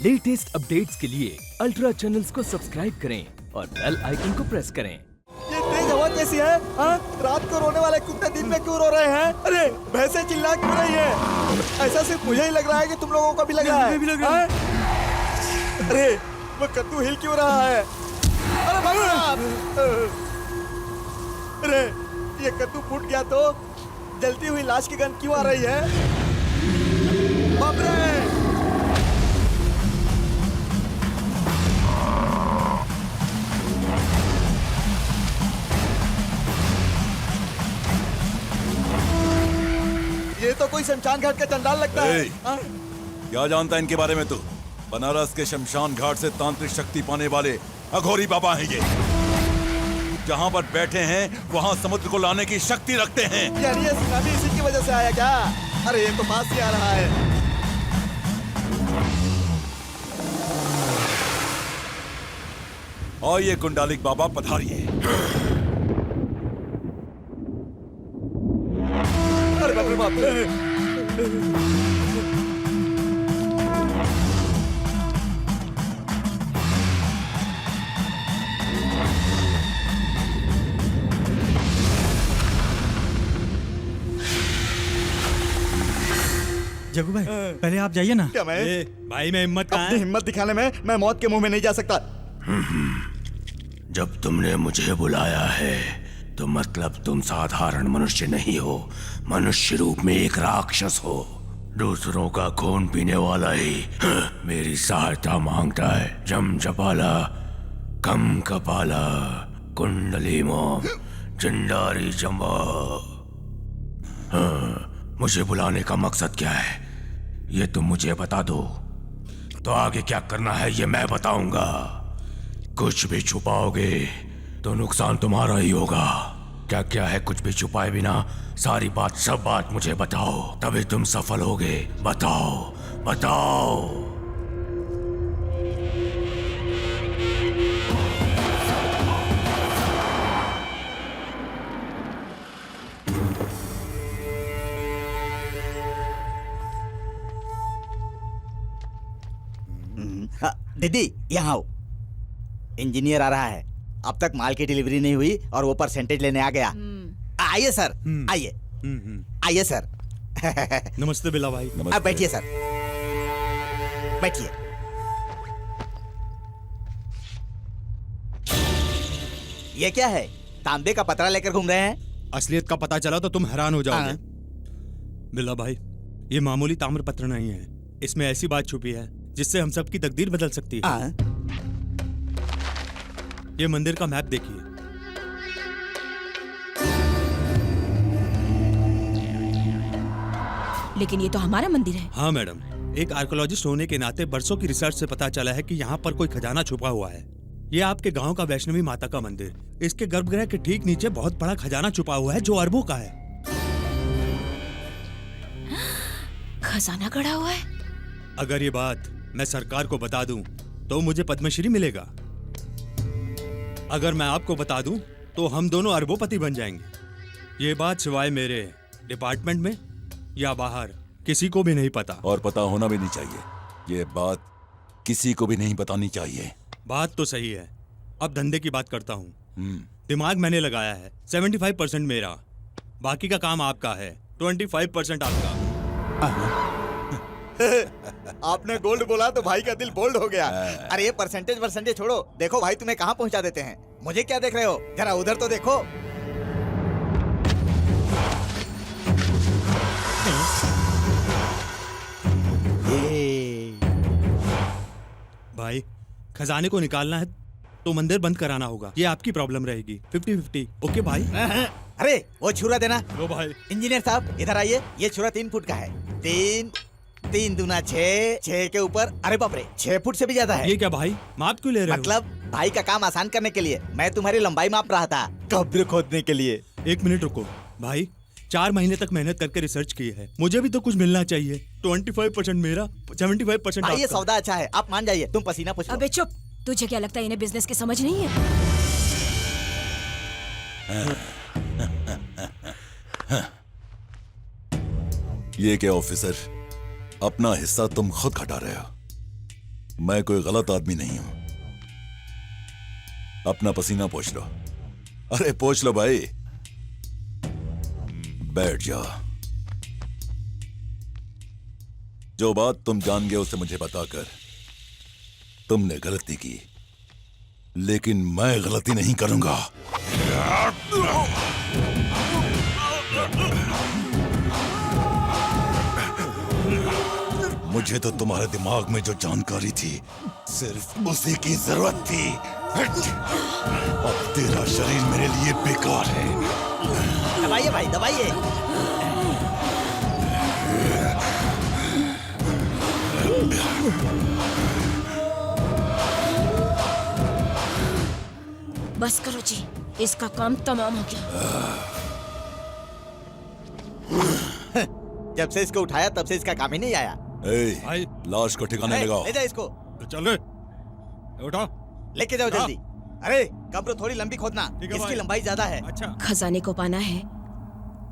Latest updates के लिए ultra channels को सब्सक्राइब करें और बेल आइकन को प्रेस करें। ये तेज हवा कैसी है? हाँ? रात को रोने वाले कुत्ते दिन में क्यों रो रहे हैं? अरे भैंसे चिल्ला क्यों रही है? ऐसा सिर्फ मुझे ही लग रहा है कि तुम लोगों को भी लग रहा है? हाँ? अरे वो कद्दू हिल क्यों रहा है? अरे भाई अरे ये कद्दू फूट गया तो जलती हुई लाश की गंध क्यों आ रही है? बाप रे! ये तो कोई शमशान घाट का चंडाल लगता है। क्या जानता है इनके बारे में तू? बनारस के शमशान घाट से तांत्रिक शक्ति पाने वाले अघोरी बाबा हैं ये। जहाँ पर बैठे हैं वहाँ समुद्र को लाने की शक्ति रखते हैं। यानी ये सुनामी इसी की वजह से आया क्या? अरे ये तो पास ही आ रहा है। और ये कुंडालिक बाबा पधारिए। अरे बाप रे बाप रे! जग्गू भाई पहले आप जाइए ना। क्या मैं? भाई मैं हिम्मत कहाँ अपनी है? हिम्मत दिखाने में मैं मौत के मुंह में नहीं जा सकता। जब तुमने मुझे बुलाया है तो मतलब तुम साधारण मनुष्य नहीं हो, मनुष्य रूप में एक राक्षस हो। दूसरों का खून पीने वाला ही मेरी सहायता मांगता है। जम जपाला कम कपाला कुंडली मोम चिंडारी जम्बा। मुझे बुलाने का मकसद क्या है ये तुम मुझे बता दो, तो आगे क्या करना है ये मैं बताऊंगा। कुछ भी छुपाओगे तो नुकसान तुम्हारा ही होगा। क्या क्या है कुछ भी छुपाए बिना सारी बात सब बात मुझे बताओ, तभी तुम सफल होगे। बताओ बताओ। दीदी यहाँ आओ, इंजीनियर आ रहा है। अब तक माल की डिलीवरी नहीं हुई और वो परसेंटेज लेने आ गया। आइए सर, आइए आइए सर। नमस्ते बिला भाई। अब बैठिए सर, बैठिए। ये क्या है? तांबे का पतरा लेकर घूम रहे हैं? असलियत का पता चला तो तुम हैरान हो जाओगे। बिला भाई ये मामूली ताम्र पत्र नहीं है, इसमें ऐसी बात छुपी है जिससे हम सबकी तकदीर बदल सकती है। ये मंदिर का मैप देखिए। लेकिन ये तो हमारा मंदिर है। हाँ मैडम, एक आर्कियोलॉजिस्ट होने के नाते बरसों की रिसर्च से पता चला है कि यहाँ पर कोई खजाना छुपा हुआ है। ये आपके गांव का वैष्णवी माता का मंदिर, इसके गर्भगृह के ठीक नीचे बहुत बड़ा खजाना छुपा हुआ है जो अरबों का है। खजाना गड़ा हुआ है। अगर ये बात मैं सरकार को बता दूं तो मुझे पद्मश्री मिलेगा। अगर मैं आपको बता दूं तो हम दोनों अरबोपति बन जाएंगे। ये बात सिवाय मेरे डिपार्टमेंट में या बाहर किसी को भी नहीं पता। और पता होना भी नहीं चाहिए। ये बात किसी को भी नहीं बतानी चाहिए। बात तो सही है। अब धंधे की बात करता हूँ। दिमाग मैंने लगाया है, 75% मेरा, बाकी का काम आपका है, 25% आपका। आपने गोल्ड बोला तो भाई का दिल बोल्ड हो गया। अरे ये परसेंटेज छोड़ो, देखो भाई तुम्हें कहाँ पहुँचा देते हैं। मुझे क्या देख रहे हो, जरा उधर तो देखो। भाई खजाने को निकालना है तो मंदिर बंद कराना होगा, ये आपकी प्रॉब्लम रहेगी। 50-50 ओके भाई। अरे वो छुरा देना। लो भाई। इंजीनियर साहब इधर आइए, ये छुरा 3 फुट का है। 3 दूना 6, 6 के ऊपर, अरे बाप रे 6 फुट से भी ज्यादा है। ये क्या भाई, माप क्यों ले रहे हो? मतलब भाई का काम आसान करने के लिए मैं तुम्हारी लंबाई माप रहा था, कब्र खोदने के लिए। 1 मिनट रुको भाई, 4 महीने तक मेहनत करके रिसर्च की है, मुझे भी तो कुछ मिलना चाहिए। 25% मेरा, 75% भाई ये आपका। सौदा अच्छा है, आप मान जाइए। तुम पसीना पूछ लो। अबे चुप, तुझे क्या लगता है इन्हें बिजनेस की समझ नहीं है? ये क्या ऑफिसर, अपना हिस्सा तुम खुद घटा रहे हो। मैं कोई गलत आदमी नहीं हूं। अपना पसीना पोंछ लो। अरे पोंछ लो भाई। बैठ जा। जो बात तुम जान गए उसे मुझे बताकर तुमने गलती की, लेकिन मैं गलती नहीं करूंगा। मुझे तो तुम्हारे दिमाग में जो जानकारी थी सिर्फ उसी की जरूरत थी। अब तेरा शरीर मेरे लिए बेकार है। दबाइए भाई, दबाइए। बस करो जी, इसका काम तमाम हो गया। जब से इसको उठाया तब से इसका काम ही नहीं आया। ए, लाश को ठिकाने लगाओ। ले जा इसको, चल रे उठा। लेके जाओ जल्दी। अरे कब्र थोड़ी लंबी खोदना, ठीक है इसकी भाई। लंबाई ज्यादा है। अच्छा खजाने को पाना है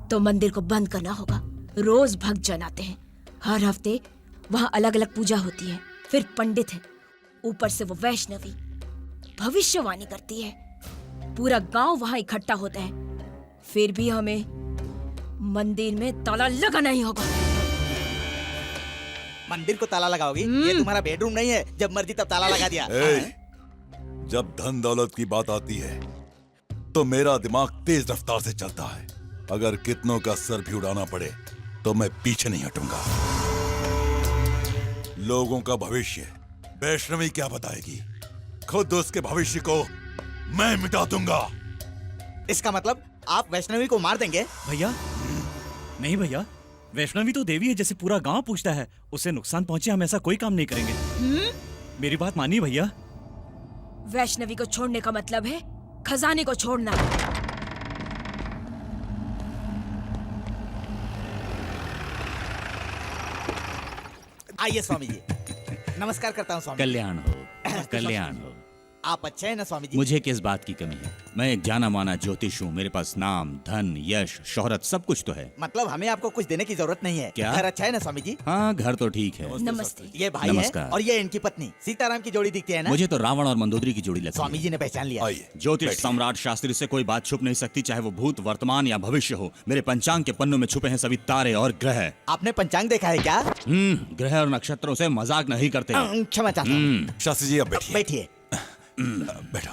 तो मंदिर को बंद करना होगा। रोज भक्त जन आते हैं, हर हफ्ते वहाँ अलग अलग पूजा होती है। फिर पंडित है, ऊपर से वो वैष्णवी भविष्यवाणी करती है। पूरा गांव वहाँ इकट्ठा होता है। फिर भी हमें मंदिर में ताला लगाना ही होगा। मंदिर को ताला लगाओगी? ये तुम्हारा बेडरूम नहीं है, जब मर्जी तब ताला लगा दिया। जब धन दौलत की बात आती है तो मेरा दिमाग तेज रफ्तार से चलता है। अगर कितनों का सर भी उड़ाना पड़े तो मैं पीछे नहीं हटूंगा। लोगों का भविष्य वैष्णवी क्या बताएगी? खुद उसके भविष्य को मैं मिटा दूंगा। इसका मतलब आप वैष्णवी को मार देंगे? भैया नहीं भैया, वैष्णवी तो देवी है जैसे पूरा गांव पूछता है। उसे नुकसान पहुंचे हम ऐसा कोई काम नहीं करेंगे। मेरी बात मानिए भैया। वैष्णवी को छोड़ने का मतलब है खजाने को छोड़ना। आइए स्वामी जी, नमस्कार करता हूँ स्वामी। कल्याण हो, कल्याण हो। आप अच्छे हैं ना स्वामी जी? मुझे किस बात की कमी है? मैं एक जाना माना ज्योतिष हूँ। मेरे पास नाम, धन, यश, शोहरत सब कुछ तो है। मतलब हमें आपको कुछ देने की जरूरत नहीं है। क्या? घर अच्छा है ना स्वामी जी? हाँ, घर तो ठीक है। नमस्ते। ये भाई है नमस्कार। और ये इनकी पत्नी सीताराम की जोड़ी दिखती है ना? मुझे तो रावण और मंदोदरी की जोड़ी लगती स्वामी है। जी ने पहचान लिया। आइए ज्योतिष बैठिए। सम्राट शास्त्री से कोई बात छुप नहीं सकती, चाहे वो भूत, वर्तमान या भविष्य हो। मेरे पंचांग के पन्नों में छुपे हैं सभी तारे और ग्रह। आपने पंचांग देखा है क्या? ग्रह और नक्षत्रों से मजाक नहीं करते। क्षमा चाहता हूँ। शास्त्री जी अब बैठिए। बैठिए। बैठो।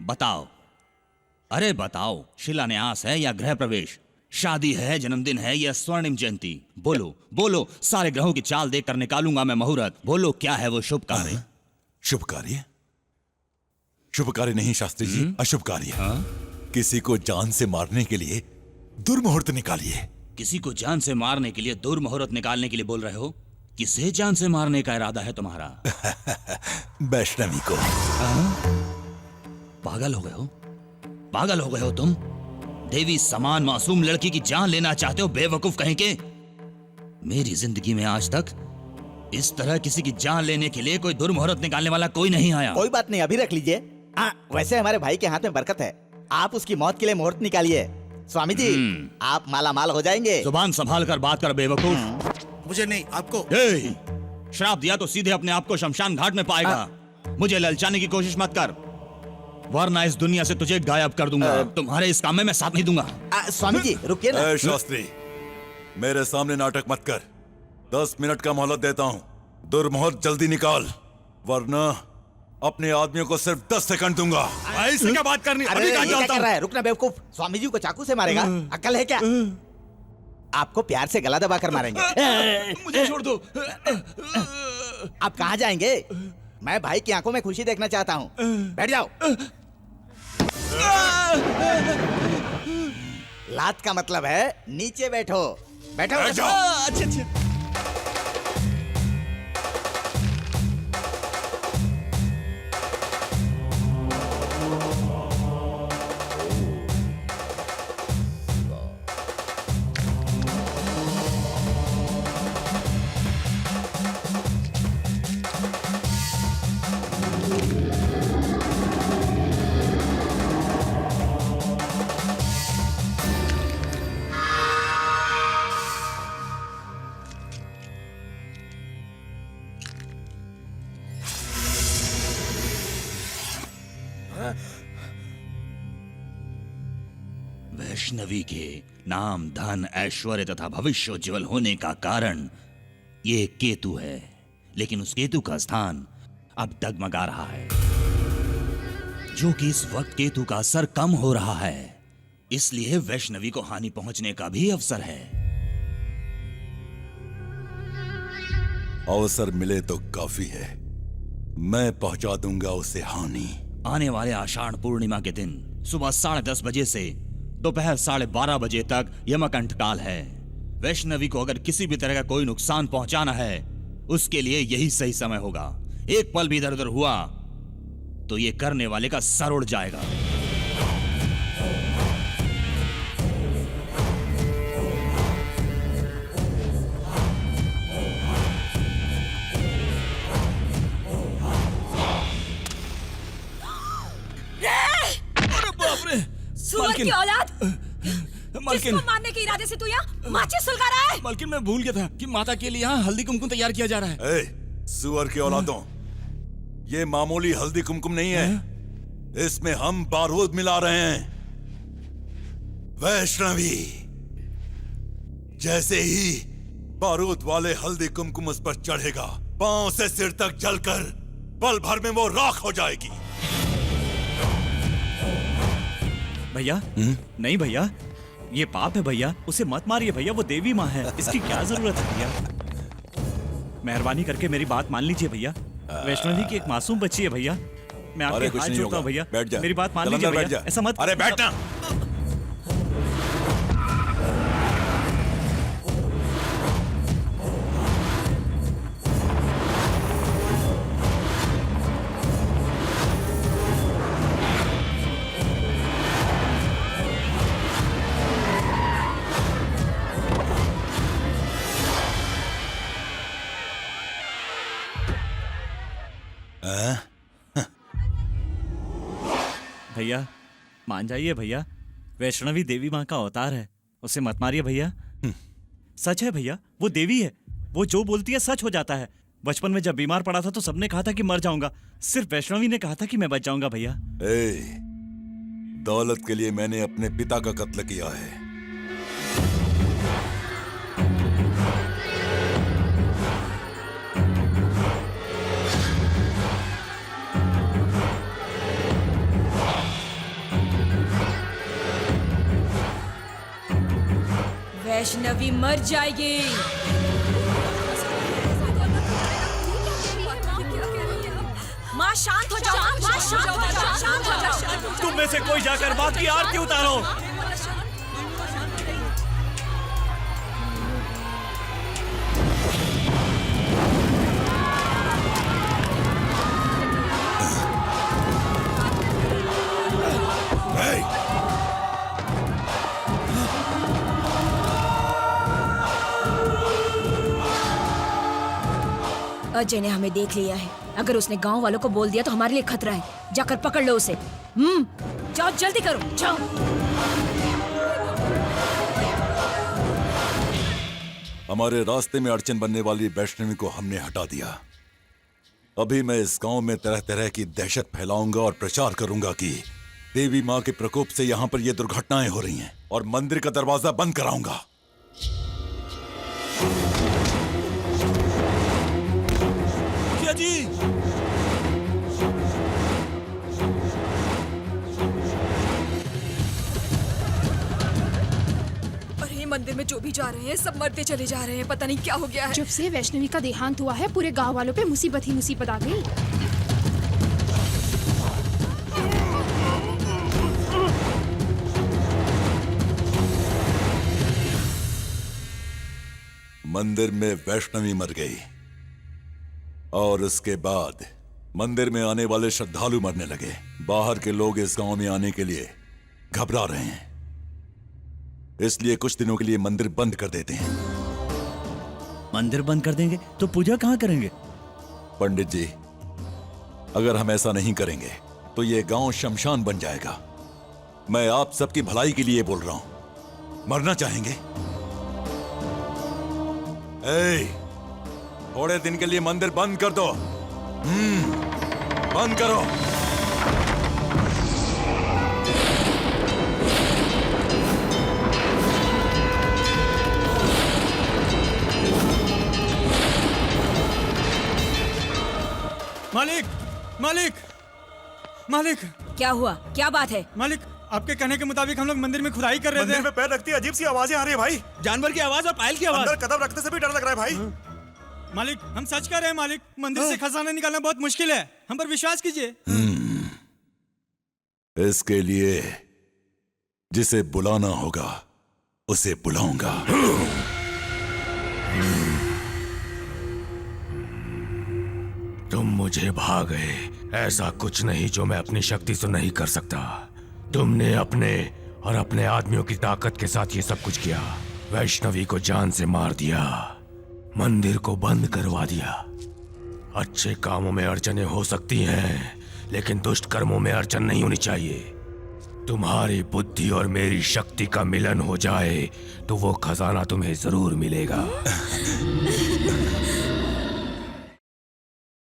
बताओ, अरे बताओ, शिलान्यास है या गृह प्रवेश? शादी है, जन्मदिन है या स्वर्णिम जयंती? बोलो बोलो, सारे ग्रहों की चाल देख कर निकालूंगा मैं मुहूर्त। बोलो क्या है वो शुभ कार्य? शुभ कार्य? शुभ कार्य नहीं शास्त्री जी, अशुभ कार्य। किसी को जान से मारने के लिए दुर्मुहूर्त निकालिए। किसी को जान से मारने के लिए दुर्मुहूर्त निकालने के लिए बोल रहे हो? किसे जान से मारने का इरादा है तुम्हारा? वैष्णवी को। पागल हो गए हो? पागल हो गए हो तुम? देवी समान मासूम लड़की की जान लेना चाहते हो? बेवकूफ कहीं के। मेरी जिंदगी में आज तक इस तरह किसी की जान लेने के लिए कोई दुर्मुहूर्त निकालने वाला कोई नहीं आया। कोई बात नहीं, अभी रख लीजिए। वैसे हमारे भाई के हाथ में बरकत है। आप उसकी मौत के लिए मुहूर्त निकालिए। स्वामी जी आप माला माल हो जाएंगे। जुबान संभाल कर बात कर बेवकूफ। मुझे नहीं, आपको। ए, श्राप दिया तो सीधे अपने आप को शमशान घाट में पाएगा। मुझे ललचाने की कोशिश मत कर, वरना इस दुनिया से तुझे गायब कर दूंगा। तुम्हारे इस काम में मैं साथ नहीं दूंगा। स्वामी जी रुकिए ना। ए शास्त्री, मेरे सामने नाटक मत कर। 10 मिनट का मोहलत देता हूँ। दुर्मुहूर्त जल्दी निकाल, वरना अपने आदमियों को सिर्फ 10 सेकंड दूंगा। ऐसे क्या बात करनी? अरे अभी ये कहाँ क्या चलता कर हूँ? रहा है? रुकना बेवकूफ। स्वामी जी को चाकू से मारेगा? अक्ल है क्या? आपको प्यार से गला दबा कर मारेंगे। मुझे छोड़ दो। आप कहाँ जाएंगे? मैं भाई की आंखों में खुशी देखना चाहता हूँ। बैठ जाओ। लात का मतलब है नीचे बैठो। बैठो। बैठ जाओ। अच्छा अच्छा। वैष्णवी के नाम, धन, ऐश्वर्य तथा भविष्य उज्ज्वल होने का कारण ये केतु है, लेकिन उस केतु का स्थान अब डगमगा रहा है, जो कि इस वक्त केतु का असर कम हो रहा है। इसलिए वैष्णवी को हानि पहुंचने का भी अवसर है। अवसर मिले तो काफी है, मैं पहुंचा दूंगा उसे हानि। आने वाले आषाढ़ पूर्णिमा के दिन सुबह 10:30 बजे से दोपहर 12:30 बजे तक यमकंठ काल है। वैष्णवी को अगर किसी भी तरह का कोई नुकसान पहुंचाना है, उसके लिए यही सही समय होगा। एक पल भी इधर उधर हुआ तो ये करने वाले का सर उड़ जाएगा। सुअर की औलाद! किसको मारने के इरादे से तू यहाँ माचिस सुलगा रहा है? मालकिन, मैं भूल गया था कि माता के लिए यहाँ हल्दी कुमकुम तैयार किया जा रहा है। सुअर की औलादों, ये मामूली हल्दी कुमकुम नहीं है, इसमें हम बारूद मिला रहे हैं। वैष्णवी, जैसे ही बारूद वाले हल्दी कुमकुम उस पर चढ़ेगा, पांव से सिर तक जलकर पल भर में वो राख हो जाएगी। भैया नहीं भैया, ये पाप है भैया, उसे मत मारिए भैया, वो देवी माँ है, इसकी क्या जरूरत है भैया। मेहरबानी करके मेरी बात मान लीजिए भैया, वैष्णवी की एक मासूम बच्ची है भैया, मैं आपके हाथ जोड़ता हूँ भैया, बैठ जा, मेरी बात मान लीजिए भैया, ऐसा मत। अरे बैठना। भैया मान जाइए भैया, वैष्णवी देवी माँ का अवतार है, उसे मत मारिए भैया। सच है भैया, वो देवी है, वो जो बोलती है सच हो जाता है। बचपन में जब बीमार पड़ा था तो सबने कहा था कि मर जाऊंगा, सिर्फ वैष्णवी ने कहा था कि मैं बच जाऊंगा भैया। दौलत के लिए मैंने अपने पिता का कत्ल किया है। वैष्णवी मर जाएगी। माँ शांत हो जाओ, माँ शांत हो जाओ, शांत हो जाओ। तुम में से कोई जाकर माँ की आरती उतारो। अजय ने हमें देख लिया है, अगर उसने गांव वालों को बोल दिया तो हमारे लिए खतरा है। जाकर पकड़ लो उसे। जाओ जल्दी करो, जाओ। हमारे रास्ते में अड़चन बनने वाली वैष्णवी को हमने हटा दिया। अभी मैं इस गांव में तरह तरह की दहशत फैलाऊंगा और प्रचार करूंगा कि देवी माँ के प्रकोप से यहाँ पर ये दुर्घटनाएं हो रही हैं, और मंदिर का दरवाजा बंद कराऊंगा। जी अरे मंदिर में जो भी जा रहे हैं सब मरते चले जा रहे हैं, पता नहीं क्या हो गया है। जब से वैष्णवी का देहांत हुआ है, पूरे गांव वालों पे मुसीबत ही मुसीबत आ गई। मंदिर में वैष्णवी मर गई, और उसके बाद मंदिर में आने वाले श्रद्धालु मरने लगे। बाहर के लोग इस गांव में आने के लिए घबरा रहे हैं, इसलिए कुछ दिनों के लिए मंदिर बंद कर देते हैं। मंदिर बंद कर देंगे तो पूजा कहाँ करेंगे? पंडित जी, अगर हम ऐसा नहीं करेंगे तो ये गांव शमशान बन जाएगा। मैं आप सबकी भलाई के लिए बोल रहा हूं। मरना चाहेंगे? थोड़े दिन के लिए मंदिर बंद कर दो। बंद करो। मालिक मालिक मालिक क्या हुआ? क्या बात है? मालिक, आपके कहने के मुताबिक हम लोग मंदिर में खुदाई कर रहे थे। मंदिर में पैर रखती अजीब सी आवाजें आ रही है भाई। जानवर की आवाज और पायल की आवाज। अंदर कदम रखने से भी डर लग रहा है भाई। मालिक, हम सच कह रहे हैं मालिक, मंदिर से खजाना निकालना बहुत मुश्किल है, हम पर विश्वास कीजिए। इसके लिए जिसे बुलाना होगा उसे बुलाऊंगा। तुम मुझे भा गए। ऐसा कुछ नहीं जो मैं अपनी शक्ति से नहीं कर सकता। तुमने अपने और अपने आदमियों की ताकत के साथ ये सब कुछ किया। वैष्णवी को जान से मार दिया, मंदिर को बंद करवा दिया। अच्छे कामों में अड़चनें हो सकती हैं, लेकिन दुष्ट कर्मों में अड़चन नहीं होनी चाहिए। तुम्हारी बुद्धि और मेरी शक्ति का मिलन हो जाए तो वो खजाना तुम्हें जरूर मिलेगा।